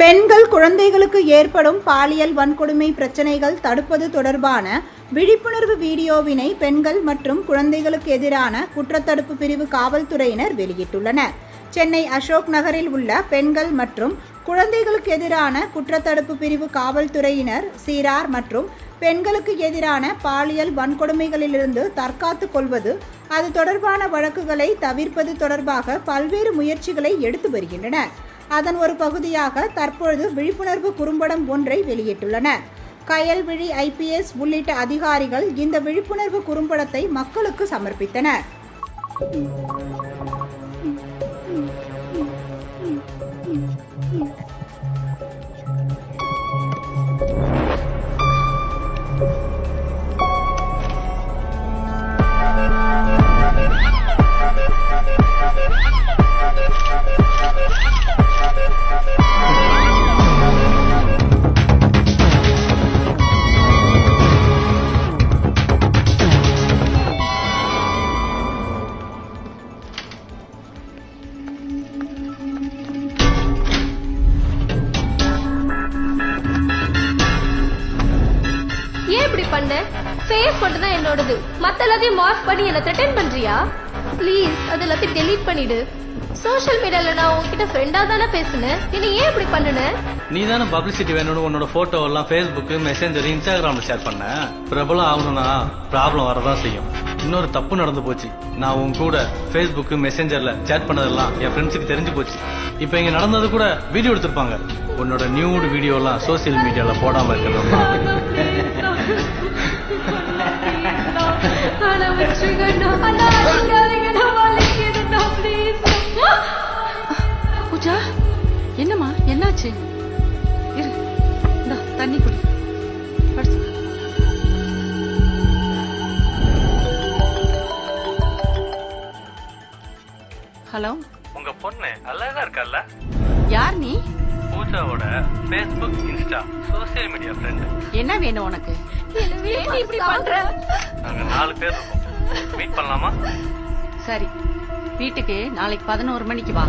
பெண்கள் குழந்தைகளுக்கு ஏற்படும் பாலியல் வன்கொடுமை பிரச்சனைகள் தடுப்பது தொடர்பான விழிப்புணர்வு வீடியோவினை பெண்கள் மற்றும் குழந்தைகளுக்கு எதிரான குற்றத்தடுப்பு பிரிவு காவல்துறையினர் வெளியிட்டுள்ளனர். சென்னை அசோக் நகரில் உள்ள பெண்கள் மற்றும் குழந்தைகளுக்கு எதிரான குற்றத்தடுப்பு பிரிவு காவல்துறையினர் சீரார் மற்றும் பெண்களுக்கு எதிரான பாலியல் வன்கொடுமைகளிலிருந்து தற்காத்துக் கொள்வது, அது தொடர்பான வழக்குகளை தவிர்ப்பது தொடர்பாக பல்வேறு முயற்சிகளை எடுத்து வருகின்றனர். அதன் ஒரு பகுதியாக தற்பொழுது விழிப்புணர்வு குறும்படம் ஒன்றை வெளியிட்டுள்ளனர். கயல்விழி IPS உள்ளிட்ட அதிகாரிகள் இந்த விழிப்புணர்வு குறும்படத்தை மக்களுக்கு சமர்ப்பித்தனர். ஃபேஸ் மட்டும் தான் என்னோடது. மத்த எல்லாத்தையும் மார்க் பண்ணி என்ன த்ரெட்டன் பண்றியா? ப்ளீஸ் அது எல்லாத்தையும் டெலீட் பண்ணிடு. சோஷியல் மீடியால நான் உன்கிட்ட ஃப்ரெண்டா தானே பேசுனேன். என்ன ஏன் இப்படி பண்ணுன? நீ தானே பப்ளிசிட்டி வேணும்னு உன்னோட போட்டோ எல்லாம் Facebook, மெசேஞ்சர், இன்ஸ்டாகிராம்ல ஷேர் பண்ண. பிரபலம் ஆகணும்னா ப்ராப்ளம் வரதான் செய்யும். இன்னொரு தப்பு நடந்து போச்சு. நான் உன் கூட Facebook, மெசேஞ்சர்ல சேட் பண்ணதெல்லாம் என் ஃப்ரெண்ட்ஸுக்கு தெரிஞ்சு போச்சு. இப்ப இங்க நடந்தது கூட வீடியோ எடுத்திருப்பாங்க. உன்னோட நியூட் வீடியோ எல்லாம் சோசியல் மீடியால போடாம இருக்கிறது. பூஜா, என்னம்மா, என்னாச்சு? இரு, இந்தா தண்ணி குடி. ஹலோ, உங்க பொண்ணு அழகா இருக்கல்ல? யார் நீ? பூஜாவோட Facebook, Insta, social media friend. என்ன வேணும் உனக்கு? இப்படி பண்ற? நாங்க 4 பேர் இருக்கோம். மீட் பண்ணலாமா? சரி, வீட்டுக்கு நாளைக்கு 11 மணிக்கு வா.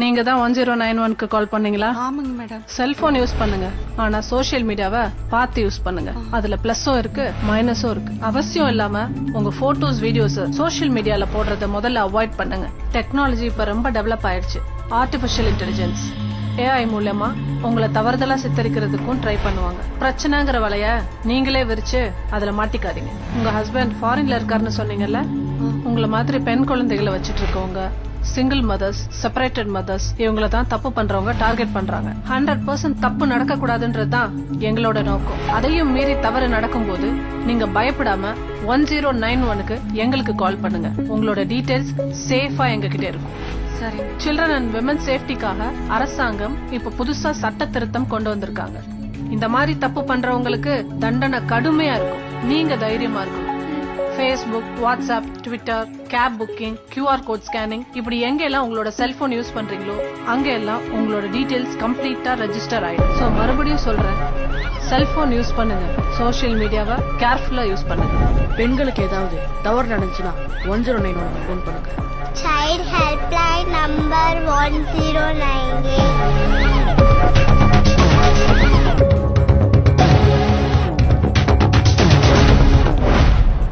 நீங்க தான் 1091க்கு கால் பண்ணீங்களா? ஆமாங்க மேடம். செல்போன் யூஸ் பண்ணுங்க, ஆனா சோஷியல் மீடியாவை பார்த்து யூஸ் பண்ணுங்க. அதுல பிளஸும் இருக்கு, மைனஸும் இருக்கு. அவசியம் இல்லாம உங்க போட்டோஸ், வீடியோஸ் சோஷியல் மீடியால போடுறத முதல்ல அவாய்ட் பண்ணுங்க. டெக்னாலஜி இப்ப ரொம்ப டெவலப் ஆயிடுச்சு. ஆர்டிபிஷியல் இன்டெலிஜென்ஸ், AI மூலமா உங்களை தவறுதலா சித்தரிக்கிறதுக்கும் ட்ரை பண்ணுவாங்க. பிரச்சனைங்கிற வலைய நீங்களே விரிச்சு அதுல மாட்டிக்காதீங்க. உங்க ஹஸ்பண்ட் ஃபாரின்ல இருக்காருன்னு சொன்னீங்கல்ல, உங்களை மாதிரி பெண் குழந்தைகளை வச்சிட்டு இருக்கவங்க, சிங்கிள் மதர்ஸ், செப்பரேட்டட் மதர்ஸ், இவங்கள தான் தப்பு பண்றவங்க டார்கெட் பண்றாங்க. 100% தப்பு நடக்க கூடாதுன்றதுதான் எங்களோட நோக்கம். அதையும் மீறி தவறு நடக்கும்போது நீங்க பயப்படாம 1091க்கு எங்களுக்கு கால் பண்ணுங்க. உங்களோட டீடைல்ஸ் சேஃபா எங்ககிட்ட இருக்கும். சரி. சில்ட்ரன் அண்ட் விமன் சேஃப்டிக்காக அரசாங்கம் இப்ப புதுசா சட்ட திருத்தம் கொண்டு வந்திருக்காங்க. இந்த மாதிரி தப்பு பண்றவங்களுக்கு தண்டனை கடுமையா இருக்கும். நீங்க தைரியமா இருக்கணும். Facebook, WhatsApp, Twitter, cab booking, QR code scanning, இப்படி எங்கெல்லாம் உங்களோட செல்போன் யூஸ் பண்றீங்களோ அங்கெல்லாம் உங்களோட டீடைல்ஸ் கம்ப்ளீட்டா ரெஜிஸ்டர் ஆயிடும். சோ மறுபடியும் சொல்றேன், செல்போன் யூஸ் பண்ணுங்க, சோஷியல் மீடியாவை கேர்ஃபுல்லா யூஸ் பண்ணுங்க. பெண்களுக்கு ஏதாவது தவறு நடந்துச்சுன்னா 1091 ஃபோன் பண்ணுங்க. Child Helpline number 1098.